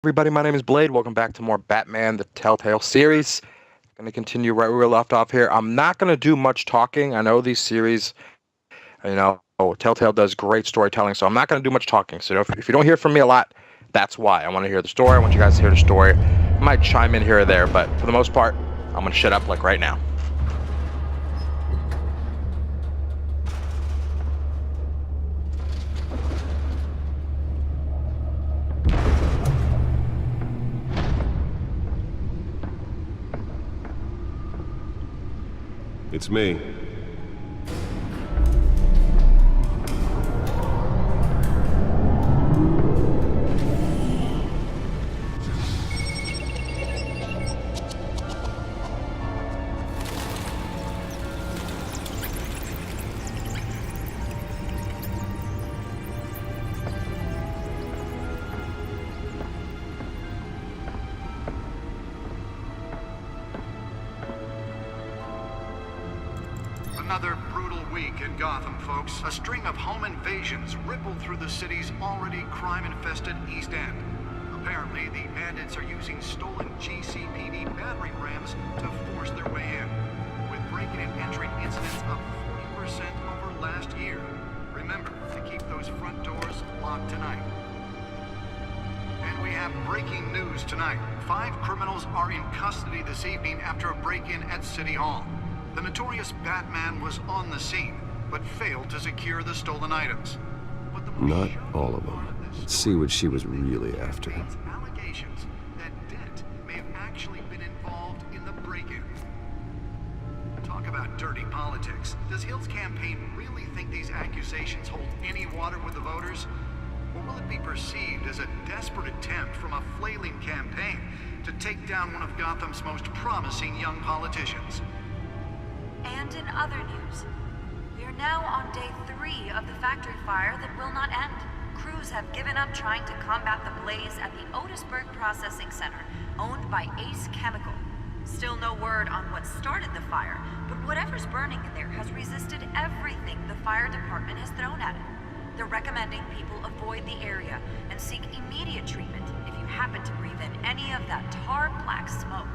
Everybody, my name is Blade. Welcome back to more Batman, the Telltale Series. Going to continue right where we left off here. I'm not going to do much talking. I know these series, Telltale does great storytelling, so I'm not going to do much talking. So if you don't hear from me a lot, that's why. I want to hear the story. I want you guys to hear the story. I might chime in here or there, but for the most part, I'm going to shut up like right now. It's me. Another brutal week in Gotham, folks. A string of home invasions rippled through the city's already crime-infested East End. Apparently, the bandits are using stolen GCPD battering rams to force their way in, with breaking and entering incidents up 40% over last year. Remember to keep those front doors locked tonight. And we have breaking news tonight. 5 criminals are in custody this evening after a break-in at City Hall. The notorious Batman was on the scene, but failed to secure the stolen items. But the Not all of them. Let's see what she was really after. Allegations that Dent may have actually been involved in the break-in. Talk about dirty politics. Does Hill's campaign really think these accusations hold any water with the voters? Or will it be perceived as a desperate attempt from a flailing campaign to take down one of Gotham's most promising young politicians? And in other news, we are now on day 3 of the factory fire that will not end. Crews have given up trying to combat the blaze at the Otisburg Processing Center, owned by Ace Chemical. Still no word on what started the fire, but whatever's burning in there has resisted everything the fire department has thrown at it. They're recommending people avoid the area and seek immediate treatment if you happen to breathe in any of that tar black smoke.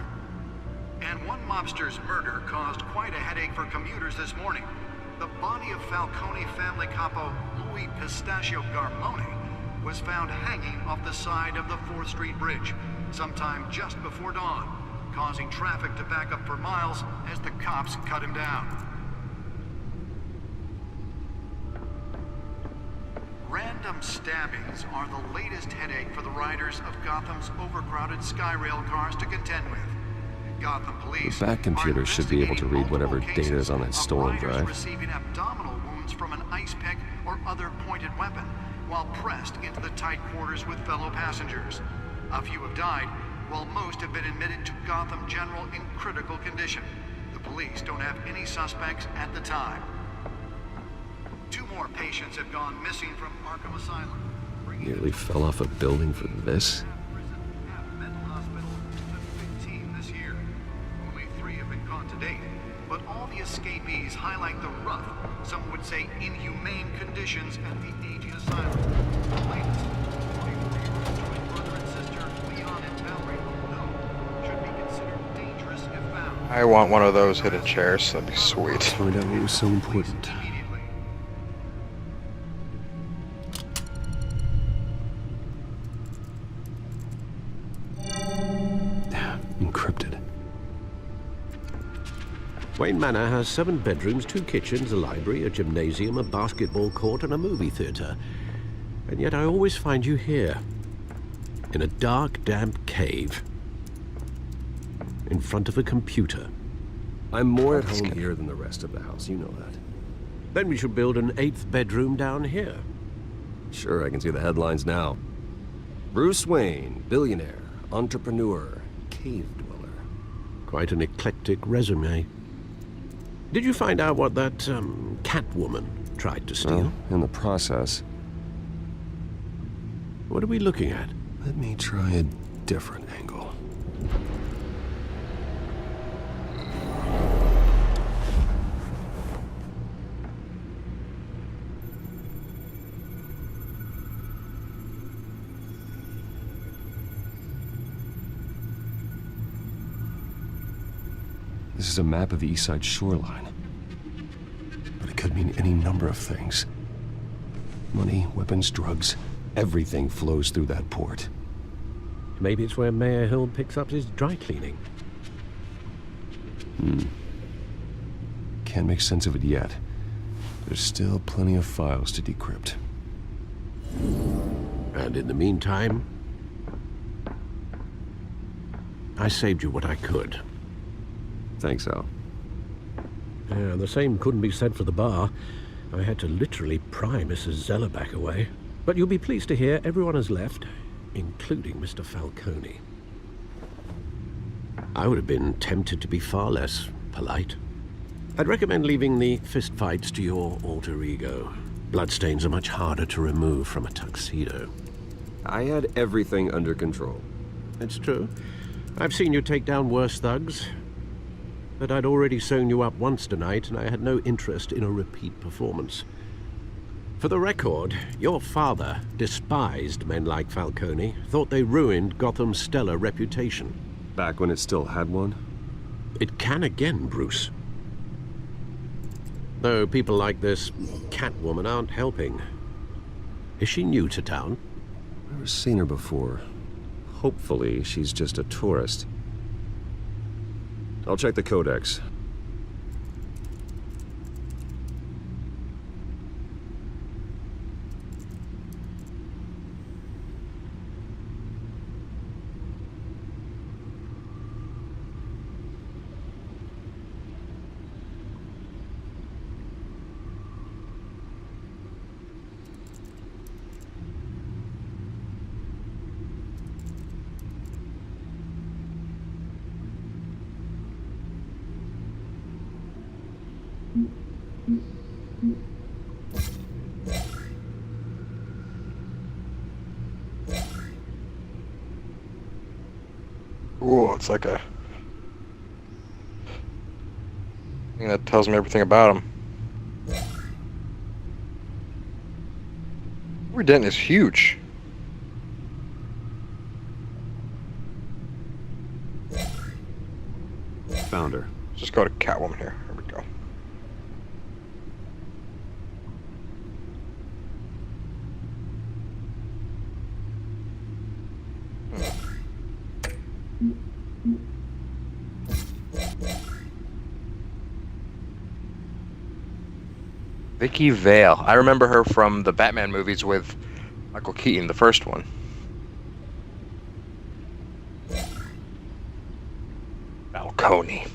And one mobster's murder caused quite a headache for commuters this morning. The body of Falcone family capo Louis Pistachio Garmone was found hanging off the side of the 4th Street Bridge sometime just before dawn, causing traffic to back up for miles as the cops cut him down. Random stabbings are the latest headache for the riders of Gotham's overcrowded Skyrail cars to contend with. Gotham police The back computer should be able to read whatever data is on that stolen drive. Receiving abdominal wounds from an ice pick or other pointed weapon while pressed into the tight quarters with fellow passengers. A few have died, while most have been admitted to Gotham General in critical condition. The police don't have any suspects at the time. 2 more patients have gone missing from Arkham Asylum. Nearly fell off a building for this. But all the escapees highlight the rough, some would say inhumane conditions at the aging asylum. The latest, 43-year-old brother and sister, Leon and Valerie, though, should be considered dangerous if found. I want one of those hidden chairs. That'd be sweet. Find out what was so important. Immediately. Encrypted. Wayne Manor has 7 bedrooms, 2 kitchens, a library, a gymnasium, a basketball court, and a movie theater. And yet I always find you here, in a dark, damp cave, in front of a computer. I'm more at home here than the rest of the house, you know that. Then we should build an 8th bedroom down here. Sure, I can see the headlines now. Bruce Wayne, billionaire, entrepreneur, cave dweller. Quite an eclectic resume. Did you find out what that, Catwoman tried to steal? Well, in the process. What are we looking at? Let me try a different angle. This is a map of the east side shoreline. But it could mean any number of things. Money, weapons, drugs, everything flows through that port. Maybe it's where Mayor Hill picks up his dry cleaning. Can't make sense of it yet. There's still plenty of files to decrypt. And in the meantime, I saved you what I could. Thanks, Al. Yeah, the same couldn't be said for the bar. I had to literally pry Mrs. Zeller back away. But you'll be pleased to hear everyone has left, including Mr. Falcone. I would have been tempted to be far less polite. I'd recommend leaving the fistfights to your alter ego. Bloodstains are much harder to remove from a tuxedo. I had everything under control. It's true. I've seen you take down worse thugs. But I'd already sewn you up once tonight, and I had no interest in a repeat performance. For the record, your father despised men like Falcone, thought they ruined Gotham's stellar reputation. Back when it still had one? It can again, Bruce. Though people like this Catwoman aren't helping. Is she new to town? Never seen her before. Hopefully, she's just a tourist. I'll check the CODEX. Ooh, it's like a thing that tells me everything about him. Harvey Dent is huge. Found her. Let's just go to Catwoman here. Here we go. Vicki Vale. I remember her from the Batman movies with Michael Keaton, the first one. Falcone.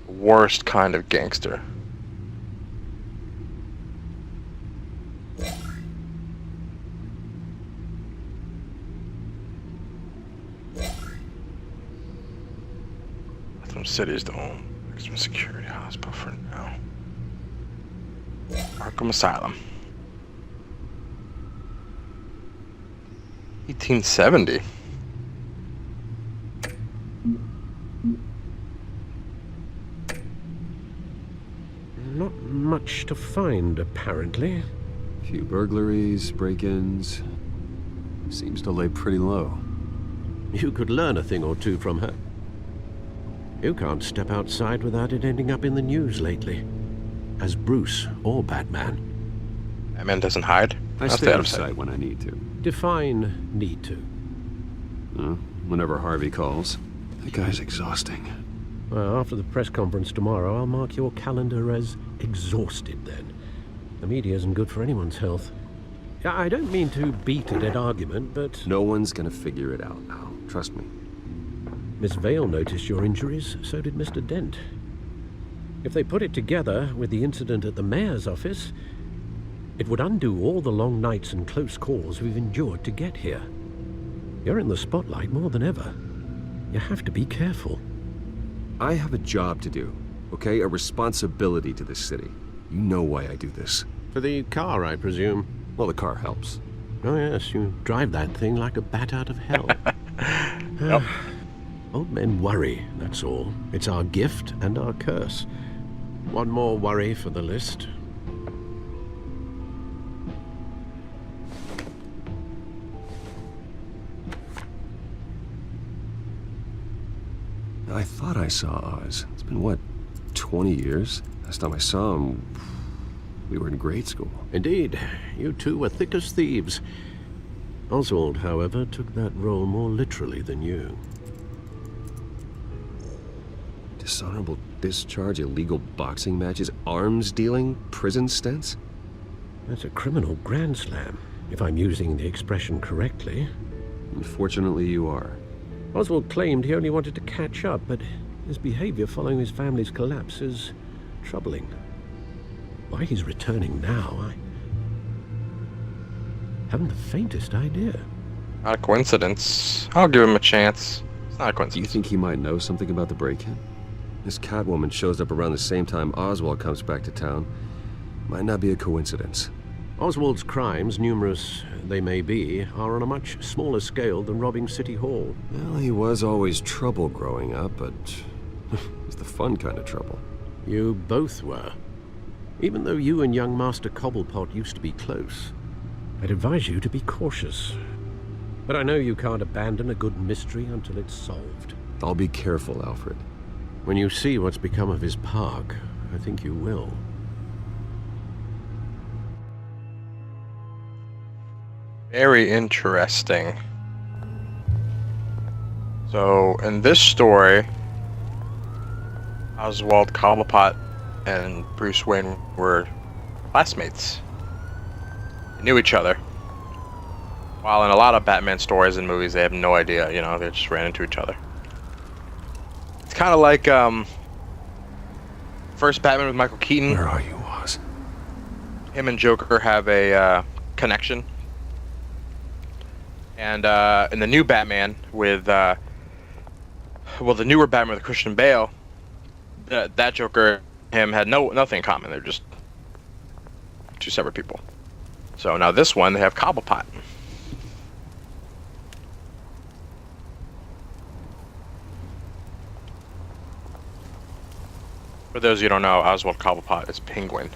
Worst kind of gangster. Gotham City is the home. Maximum security hospital for now. Arkham Asylum. 1870. Not much to find, apparently. Few burglaries, break-ins. Seems to lay pretty low. You could learn a thing or two from her. You can't step outside without it ending up in the news lately. As Bruce or Batman. Batman doesn't hide. I stay out of sight when I need to. Define need to. Whenever Harvey calls. That guy's exhausting. Well, after the press conference tomorrow, I'll mark your calendar as exhausted then. The media isn't good for anyone's health. I don't mean to beat a dead argument, but... No one's gonna figure it out, Al. Trust me. Miss Vale noticed your injuries, so did Mr. Dent. If they put it together with the incident at the mayor's office, it would undo all the long nights and close calls we've endured to get here. You're in the spotlight more than ever. You have to be careful. I have a job to do, okay? A responsibility to this city. You know why I do this. For the car, I presume. Well, the car helps. Oh yes, you drive that thing like a bat out of hell. Yep. Old men worry, that's all. It's our gift and our curse. One more worry for the list. I thought I saw Oz. It's been, what, 20 years? Last time I saw him, we were in grade school. Indeed, you two were thick as thieves. Oswald, however, took that role more literally than you. Dishonorable discharge, illegal boxing matches, arms dealing, prison stints? That's a criminal grand slam, if I'm using the expression correctly. Unfortunately, you are. Oswald claimed he only wanted to catch up, but his behavior following his family's collapse is troubling. Why he's returning now, I haven't the faintest idea. Not a coincidence. I'll give him a chance. It's not a Do you coincidence. think he might know something about the break-in? This Catwoman shows up around the same time Oswald comes back to town. Might not be a coincidence. Oswald's crimes, numerous they may be, are on a much smaller scale than robbing City Hall. Well, he was always trouble growing up, but it's the fun kind of trouble. You both were. Even though you and young Master Cobblepot used to be close, I'd advise you to be cautious. But I know you can't abandon a good mystery until it's solved. I'll be careful, Alfred. When you see what's become of his park, I think you will. Very interesting. So, in this story, Oswald Cobblepot and Bruce Wayne were classmates. They knew each other. While in a lot of Batman stories and movies, they have no idea, you know, they just ran into each other. It's kind of like, first Batman with Michael Keaton. Where are you, Oz? Him and Joker have a connection. And in the new Batman with, the newer Batman with Christian Bale, that Joker and him had nothing in common. They're just two separate people. So now this one, they have Cobblepot. For those of you who don't know, Oswald Cobblepot is Penguin.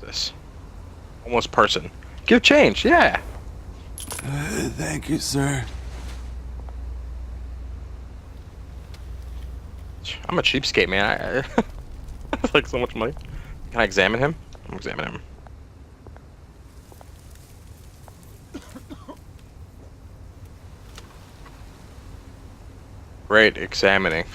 This. Almost person. Give change, yeah. Thank you, sir. I'm a cheapskate, man. I like so much money. Can I examine him? I'm examining him. Great, examining.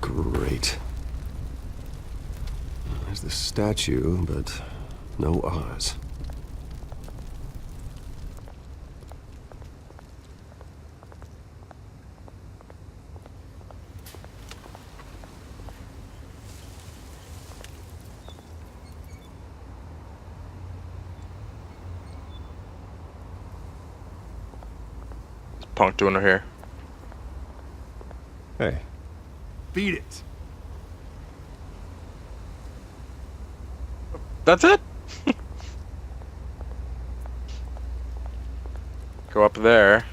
Great. There's the statue, but no Oz. What's Punk doing over here? Hey. Beat it. That's it? Go up there.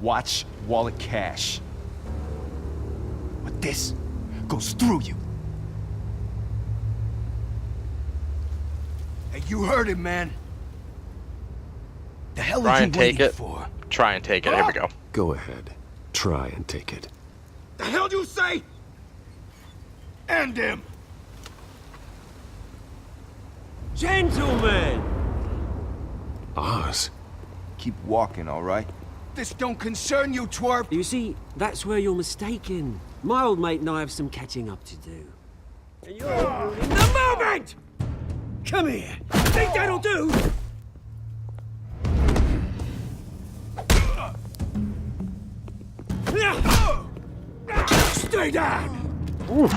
Watch wallet cash. But this goes through you. Hey, you heard it, man. The hell Try are you and take waiting it. for? Try and take it. Here we go. Go ahead. Try and take it. The hell do you say? End him. Gentlemen! Oz. Keep walking, all right? This don't concern you, twerp. You see, that's where you're mistaken. My old mate and I have some catching up to do. And you're ruining the moment! Come here! Think that'll do? Stay down! Oof.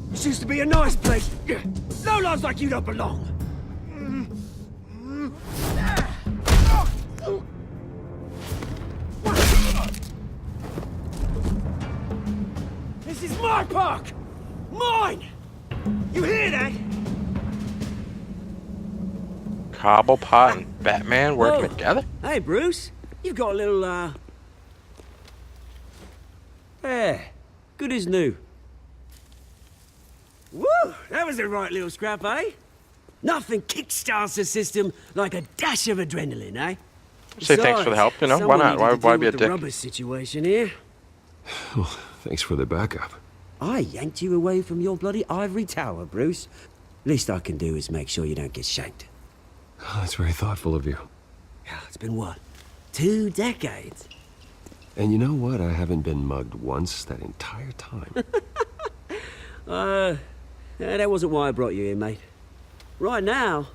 This used to be a nice place. No lives like you don't belong. This is my park! Mine! You hear that? Cobblepot and Batman working together? Hey, Bruce. You've got a little, Yeah, good as new. Woo! That was a right little scrap, eh? Nothing kickstarts the system like a dash of adrenaline, eh? Say thanks for the help, you know? Why not? Why be a dick? Rubber situation here. Well, thanks for the backup. I yanked you away from your bloody ivory tower, Bruce. Least I can do is make sure you don't get shanked. Oh, that's very thoughtful of you. Yeah, it's been what? 2 decades? And you know what? I haven't been mugged once that entire time. That wasn't why I brought you here, mate. Right now,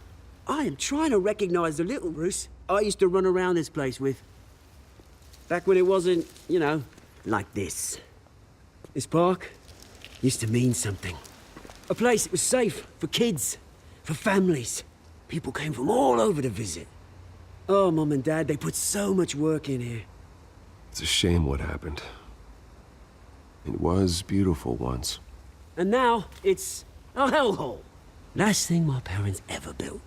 I am trying to recognize the little Bruce I used to run around this place with. Back when it wasn't, you know, like this. This park used to mean something. A place that was safe for kids, for families. People came from all over to visit. Oh, Mum and Dad, they put so much work in here. It's a shame what happened. It was beautiful once. And now, it's a hellhole. Last thing my parents ever built.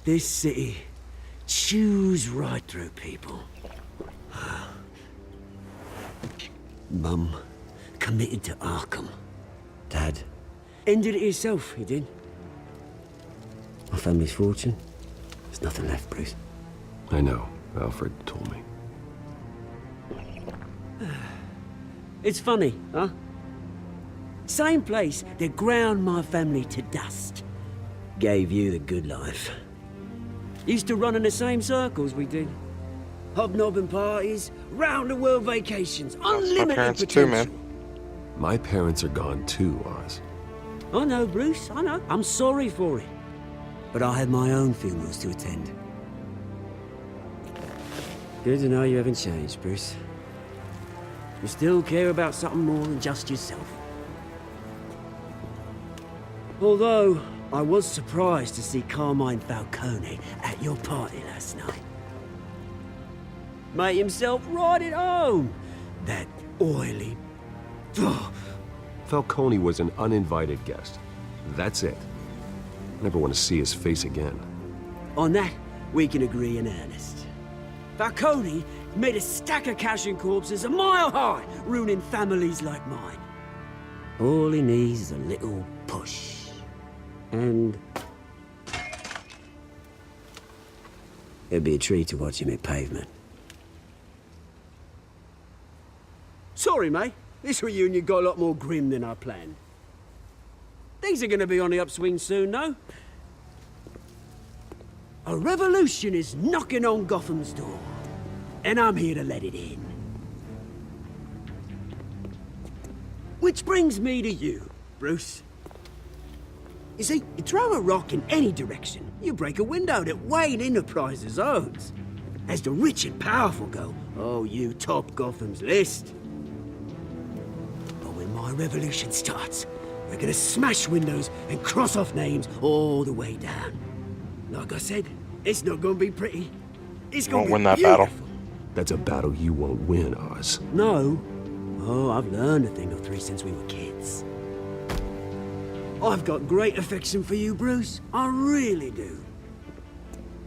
This city chews right through people. Mum committed to Arkham. Dad ended it himself, he did. My family's fortune, there's nothing left, Bruce. I know. Alfred told me. It's funny, huh? Same place that ground my family to dust. Gave you the good life. Used to run in the same circles we did. Hobnobbing parties, round-the-world vacations, unlimited parents potential. too, man. My parents are gone too, Oz. I know, Bruce, I know. I'm sorry for it. But I had my own funerals to attend. Good to know you haven't changed, Bruce. You still care about something more than just yourself. Although, I was surprised to see Carmine Falcone at your party last night. Made himself right at home. That oily... Falcone was an uninvited guest. That's it. Never want to see his face again. On that, we can agree in earnest. Falcone made a stack of cash and corpses a mile high, ruining families like mine. All he needs is a little push. And... it'd be a treat to watch him hit pavement. Sorry, mate. This reunion got a lot more grim than I planned. Things are gonna be on the upswing soon, no? A revolution is knocking on Gotham's door. And I'm here to let it in. Which brings me to you, Bruce. You see, you throw a rock in any direction, you break a window that Wayne Enterprises owns. As the rich and powerful go, oh, you top Gotham's list. But when my revolution starts, we're gonna smash windows and cross off names all the way down. Like I said, it's not gonna be pretty. It's gonna Won't be win that beautiful. battle. That's a battle you won't win, Oz. No. Oh, I've learned a thing or three since we were kids. I've got great affection for you, Bruce. I really do.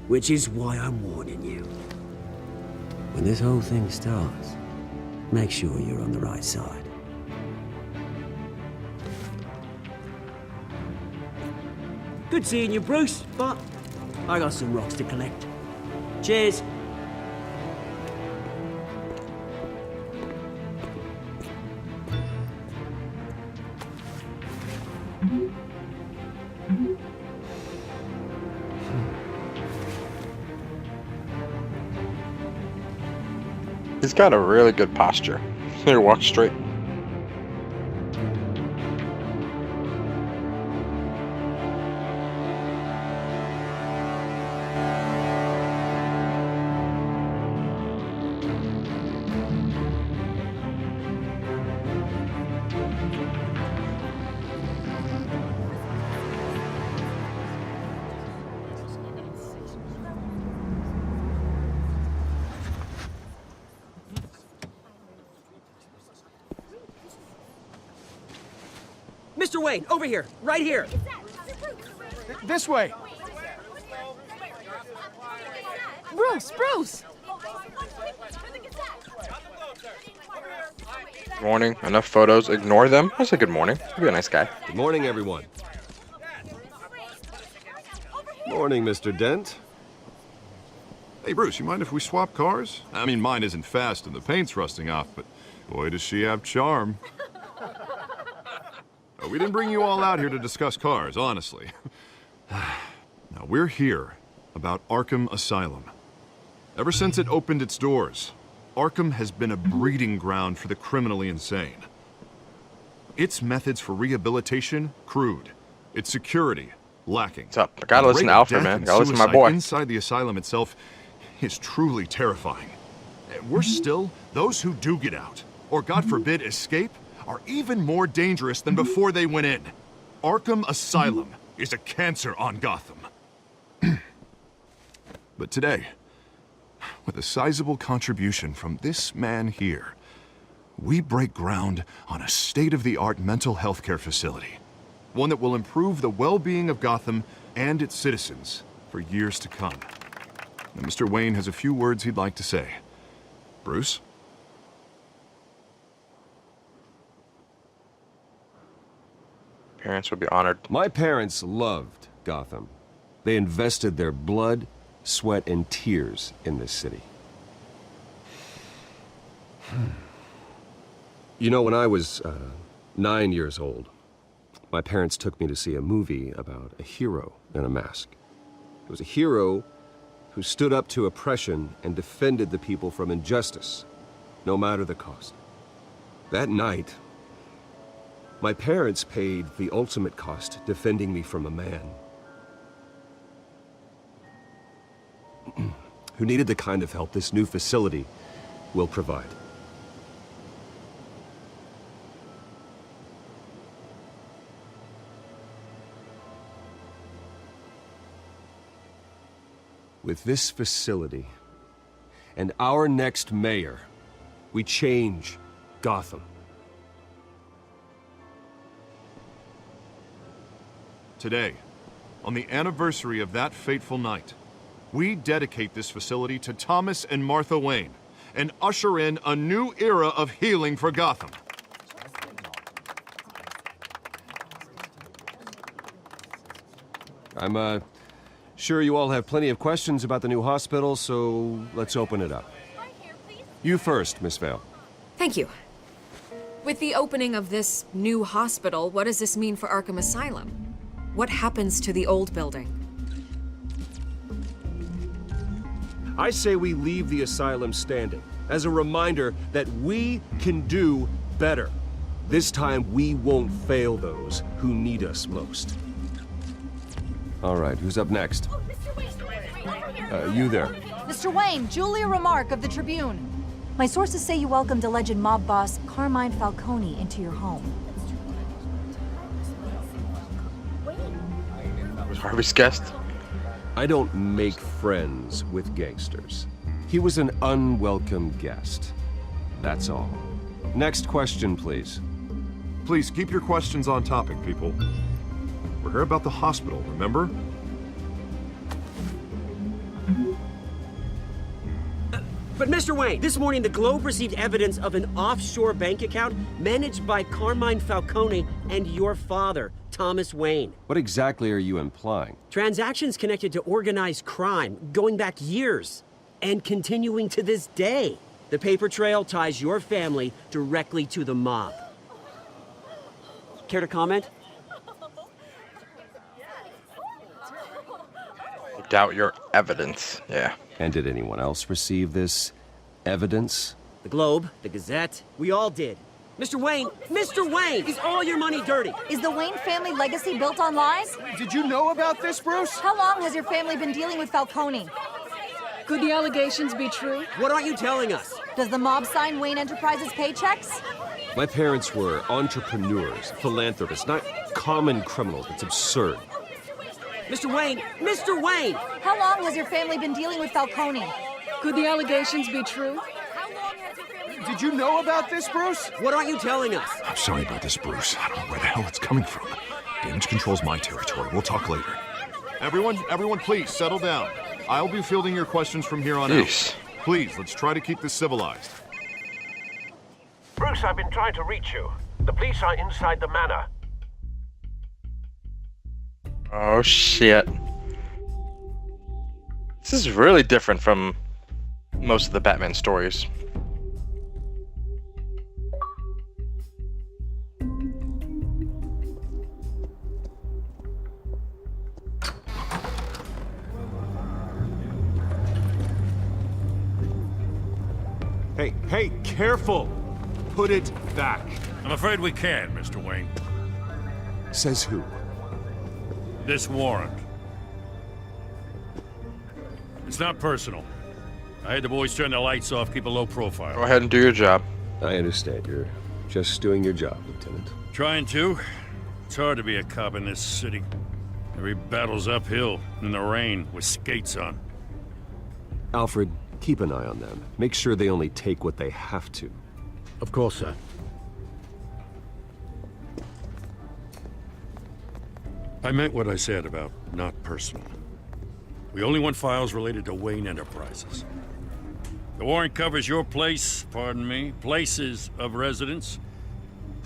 Which is why I'm warning you. When this whole thing starts, make sure you're on the right side. Good seeing you, Bruce, but I got some rocks to collect. Cheers. He's got a really good posture. Here, walk straight. Mr. Wayne, over here, right here. This way. Bruce! Good morning. Enough photos. Ignore them. I say good morning. Be a nice guy. Good morning, everyone. Morning, Mr. Dent. Hey, Bruce, you mind if we swap cars? I mean, mine isn't fast and the paint's rusting off, but boy, does she have charm. We didn't bring you all out here to discuss cars, honestly. Now, we're here about Arkham Asylum. Ever since it opened its doors, Arkham has been a breeding ground for the criminally insane. Its methods for rehabilitation, crude. Its security, lacking. What's up? I gotta listen to Alfred, man. Gotta listen to my boy. Inside the asylum itself is truly terrifying. Worse still, those who do get out, or God forbid escape, are even more dangerous than before they went in. Arkham Asylum is a cancer on Gotham. But today, with a sizable contribution from this man here, we break ground on a state-of-the-art mental health care facility. One that will improve the well-being of Gotham and its citizens for years to come. Now, Mr. Wayne has a few words he'd like to say. Bruce? Parents would be honored. My parents loved Gotham. They invested their blood, sweat, and tears in this city. You know, when I was 9 years old, my parents took me to see a movie about a hero in a mask. It was a hero who stood up to oppression and defended the people from injustice, no matter the cost. That night, my parents paid the ultimate cost defending me from a man who needed the kind of help this new facility will provide. With this facility and our next mayor, we change Gotham. Today, on the anniversary of that fateful night, we dedicate this facility to Thomas and Martha Wayne and usher in a new era of healing for Gotham. I'm sure you all have plenty of questions about the new hospital, so let's open it up. You first, Miss Vale. Thank you. With the opening of this new hospital, what does this mean for Arkham Asylum? What happens to the old building? I say we leave the asylum standing as a reminder that we can do better. This time, we won't fail those who need us most. All right, who's up next? You there. Mr. Wayne, Julia Remark of the Tribune. My sources say you welcomed alleged mob boss Carmine Falcone into your home. Was Harvey's guest? I don't make friends with gangsters. He was an unwelcome guest. That's all. Next question, please. Please keep your questions on topic, people. We're here about the hospital, remember? But Mr. Wayne, this morning the Globe received evidence of an offshore bank account managed by Carmine Falcone and your father, Thomas Wayne. What exactly are you implying? Transactions connected to organized crime going back years and continuing to this day. The paper trail ties your family directly to the mob. Care to comment? Doubt your evidence. Yeah. And did anyone else receive this evidence? The Globe, the Gazette, we all did. Mr. Wayne, is all your money dirty? Is the Wayne family legacy built on lies? Did you know about this, Bruce? How long has your family been dealing with Falcone? Could the allegations be true? What aren't you telling us? Does the mob sign Wayne Enterprises paychecks? My parents were entrepreneurs, philanthropists, not common criminals. It's absurd. Mr. Wayne! How long has your family been dealing with Falcone? Could the allegations be true? Did you know about this, Bruce? What aren't you telling us? I'm sorry about this, Bruce. I don't know where the hell it's coming from. Damage control's my territory. We'll talk later. Everyone, please, settle down. I'll be fielding your questions from here on out. Please, let's try to keep this civilized. Bruce, I've been trying to reach you. The police are inside the manor. Oh, shit. This is really different from most of the Batman stories. Hey, careful! Put it back. I'm afraid we can't, Mr. Wayne. Says who? This warrant. It's not personal. I had the boys turn the lights off, keep a low profile. Go ahead and do your job. I understand. You're just doing your job, Lieutenant. Trying to. It's hard to be a cop in this city. Every battle's uphill, in the rain, with skates on. Alfred, keep an eye on them. Make sure they only take what they have to. Of course, sir. I meant what I said about not personal. We only want files related to Wayne Enterprises. The warrant covers your place, pardon me, places of residence,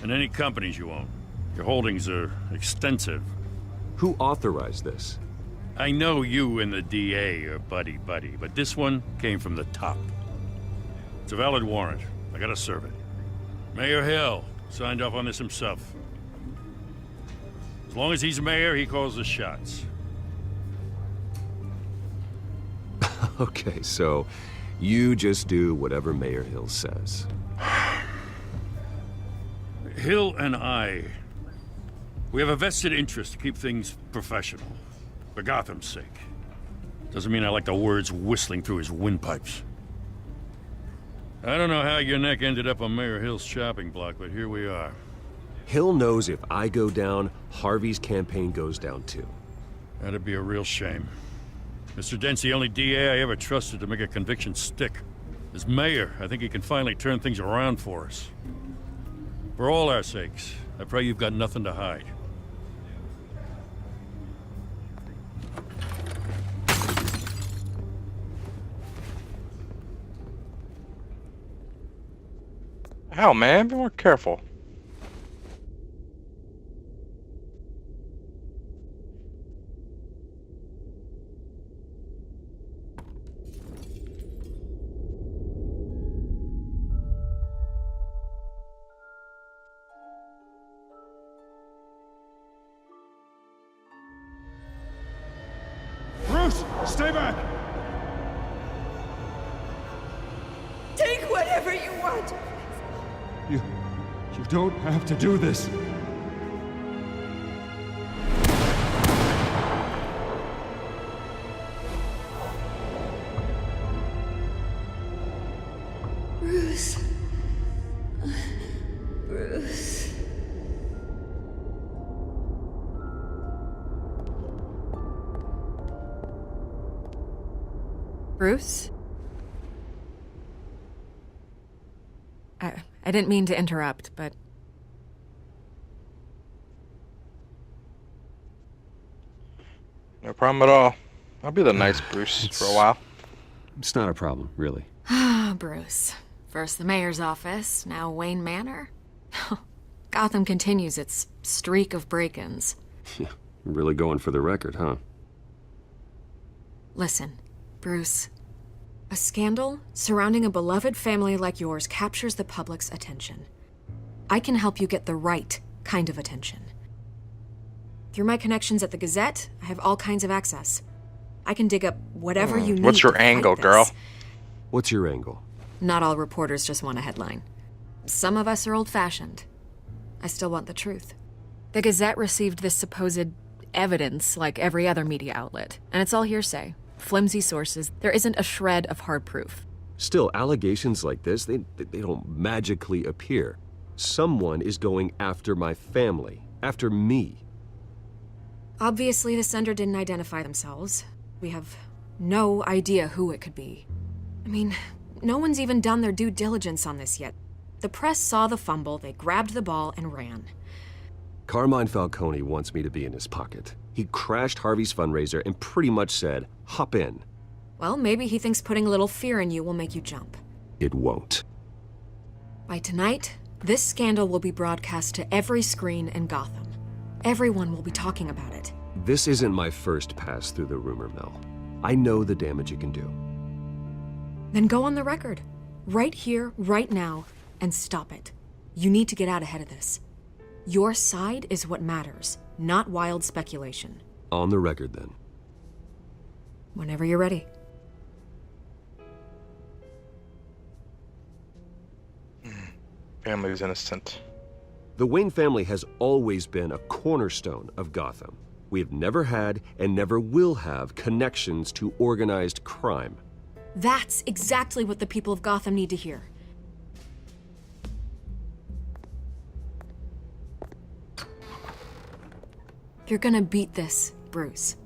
and any companies you own. Your holdings are extensive. Who authorized this? I know you and the DA are buddy-buddy, but this one came from the top. It's a valid warrant. I gotta serve it. Mayor Hill signed off on this himself. As long as he's mayor, he calls the shots. Okay, so you just do whatever Mayor Hill says. Hill and we have a vested interest to keep things professional. For Gotham's sake. Doesn't mean I like the words whistling through his windpipes. I don't know how your neck ended up on Mayor Hill's shopping block, but here we are. Hill knows if I go down, Harvey's campaign goes down too. That'd be a real shame. Mr. Dent's the only DA I ever trusted to make a conviction stick. As mayor, I think he can finally turn things around for us. For all our sakes, I pray you've got nothing to hide. Hell, man, be more careful. Bruce, stay back! Take whatever you want. You don't have to do this. Bruce. Bruce. Bruce? I didn't mean to interrupt, but... No problem at all. I'll be the nice Bruce for a while. It's not a problem, really. Ah, Bruce. First the mayor's office, now Wayne Manor. Gotham continues its streak of break-ins. Yeah, really going for the record, huh? Listen, Bruce. A scandal surrounding a beloved family like yours captures the public's attention. I can help you get the right kind of attention. Through my connections at the Gazette, I have all kinds of access. I can dig up whatever you need. What's your to fight angle, this. girl? What's your angle? Not all reporters just want a headline. Some of us are old-fashioned. I still want the truth. The Gazette received this supposed evidence like every other media outlet, and it's all hearsay. Flimsy sources. There isn't a shred of hard proof. Still, allegations like this, they don't magically appear. Someone is going after my family, after me. Obviously, the sender didn't identify themselves. We have no idea who it could be. I mean, no one's even done their due diligence on this yet. The press saw the fumble, they grabbed the ball and ran. Carmine Falcone wants me to be in his pocket. He crashed Harvey's fundraiser and pretty much said, hop in. Well, maybe he thinks putting a little fear in you will make you jump. It won't. By tonight, this scandal will be broadcast to every screen in Gotham. Everyone will be talking about it. This isn't my first pass through the rumor mill. I know the damage it can do. Then go on the record. Right here, right now, and stop it. You need to get out ahead of this. Your side is what matters, not wild speculation. On the record, then. Whenever you're ready. Family is innocent. The Wayne family has always been a cornerstone of Gotham. We have never had and never will have connections to organized crime. That's exactly what the people of Gotham need to hear. You're gonna beat this, Bruce.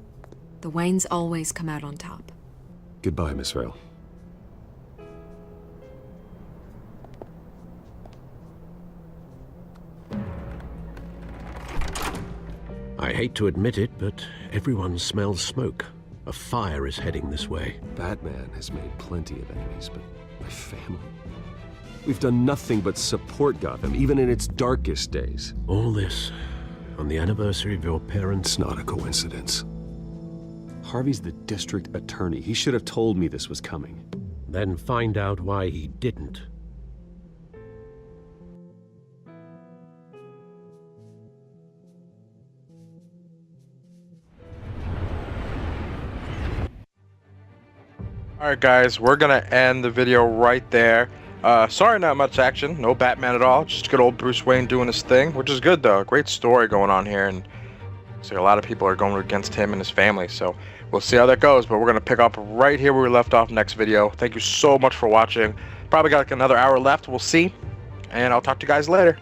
The Waynes always come out on top. Goodbye, Miss Vale. I hate to admit it, but everyone smells smoke. A fire is heading this way. Batman has made plenty of enemies, but my family? We've done nothing but support Gotham, even in its darkest days. All this on the anniversary of your parents'... It's not a coincidence. Harvey's the district attorney. He should have told me this was coming. Then find out why he didn't. Alright guys, we're gonna end the video right there. Sorry not much action, no Batman at all, just good old Bruce Wayne doing his thing, which is good though. Great story going on here, and so a lot of people are going against him and his family, so we'll see how that goes, but we're gonna pick up right here where we left off next video. Thank you so much for watching. Probably got like another hour left, we'll see, and I'll talk to you guys later.